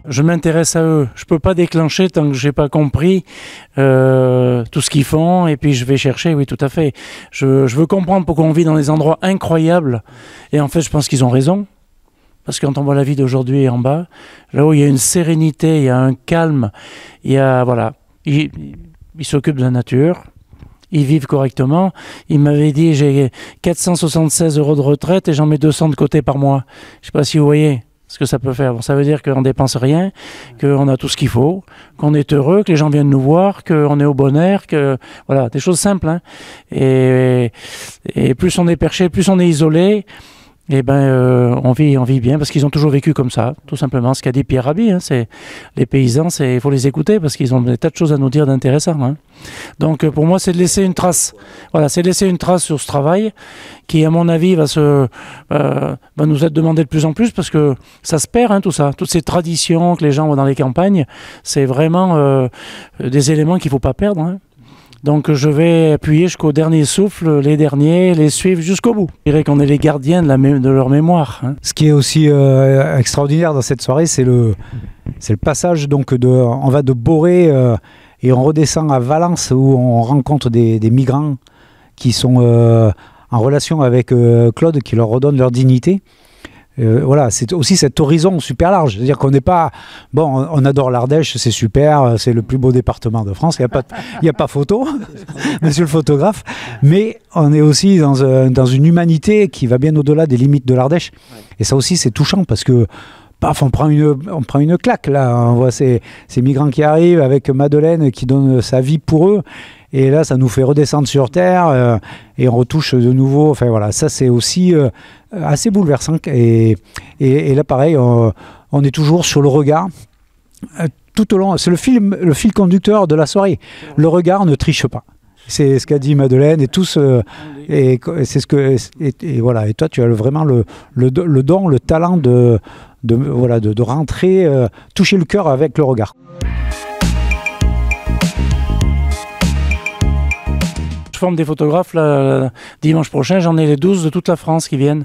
Je m'intéresse à eux. Je peux pas déclencher tant que j'ai pas compris tout ce qu'ils font. Et puis je vais chercher, oui, tout à fait. Je veux comprendre pourquoi on vit dans des endroits incroyables. Et en fait, je pense qu'ils ont raison. Parce que quand on voit la vie d'aujourd'hui en bas, là où il y a une sérénité, il y a un calme, il y a, voilà, ils s'occupent de la nature. Ils vivent correctement. Il m'avait dit, j'ai 476 € de retraite et j'en mets 200 de côté par mois. Je ne sais pas si vous voyez ce que ça peut faire. Bon, ça veut dire qu'on ne dépense rien, qu'on a tout ce qu'il faut, qu'on est heureux, que les gens viennent nous voir, qu'on est au bon air, que voilà, des choses simples. Hein. Et plus on est perché, plus on est isolé, eh ben, on vit bien parce qu'ils ont toujours vécu comme ça, tout simplement. Ce qu'a dit Pierre Rabhi, hein, c'est les paysans, il faut les écouter parce qu'ils ont des tas de choses à nous dire d'intéressant. Hein. Donc pour moi, c'est de laisser une trace. Voilà, c'est de laisser une trace sur ce travail qui, à mon avis, va nous être demandé de plus en plus parce que ça se perd, hein, tout ça. Toutes ces traditions que les gens ont dans les campagnes, c'est vraiment des éléments qu'il ne faut pas perdre. Hein. Donc je vais appuyer jusqu'au dernier souffle, les derniers, les suivre jusqu'au bout. Je dirais qu'on est les gardiens de leur mémoire. Hein. Ce qui est aussi extraordinaire dans cette soirée, c'est le passage donc on va de Boré et on redescend à Valence où on rencontre des migrants qui sont en relation avec Claude qui leur redonne leur dignité. Voilà, c'est aussi cet horizon super large. C'est-à-dire qu'on n'est pas... Bon, on adore l'Ardèche, c'est super, c'est le plus beau département de France, il n'y a pas photo, monsieur le photographe, mais on est aussi dans une humanité qui va bien au-delà des limites de l'Ardèche. Et ça aussi, c'est touchant parce que paf, on prend une claque, là. On voit ces migrants qui arrivent avec Madeleine qui donne sa vie pour eux. Et là, ça nous fait redescendre sur Terre et on retouche de nouveau. Enfin voilà, ça c'est aussi assez bouleversant. Et là, pareil, on est toujours sur le regard. Tout au long, c'est le fil conducteur de la soirée. Le regard ne triche pas. C'est ce qu'a dit Madeleine et tous. Et c'est ce que. Et voilà. Et toi, tu as vraiment le don, le talent de rentrer, toucher le cœur avec le regard. Je forme des photographes là, dimanche prochain, j'en ai les 12 de toute la France qui viennent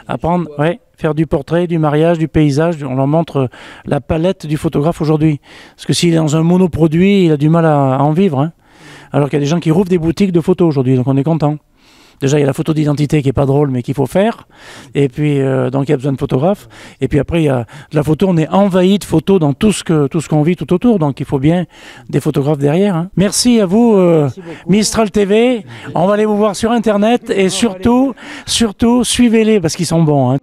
apprendre, faire du portrait, du mariage, du paysage. On leur montre la palette du photographe aujourd'hui. Parce que s'il est dans un monoproduit, il a du mal à en vivre. Hein. Alors qu'il y a des gens qui rouvrent des boutiques de photos aujourd'hui, donc on est content. Déjà, il y a la photo d'identité qui n'est pas drôle, mais qu'il faut faire. Et puis, donc, il y a besoin de photographes. Et puis après, il y a de la photo. On est envahi de photos dans tout ce qu'on vit tout autour. Donc, il faut bien des photographes derrière. Hein. Merci à vous, Mistral TV. On va aller vous voir sur Internet. Et surtout, suivez-les parce qu'ils sont bons. Hein.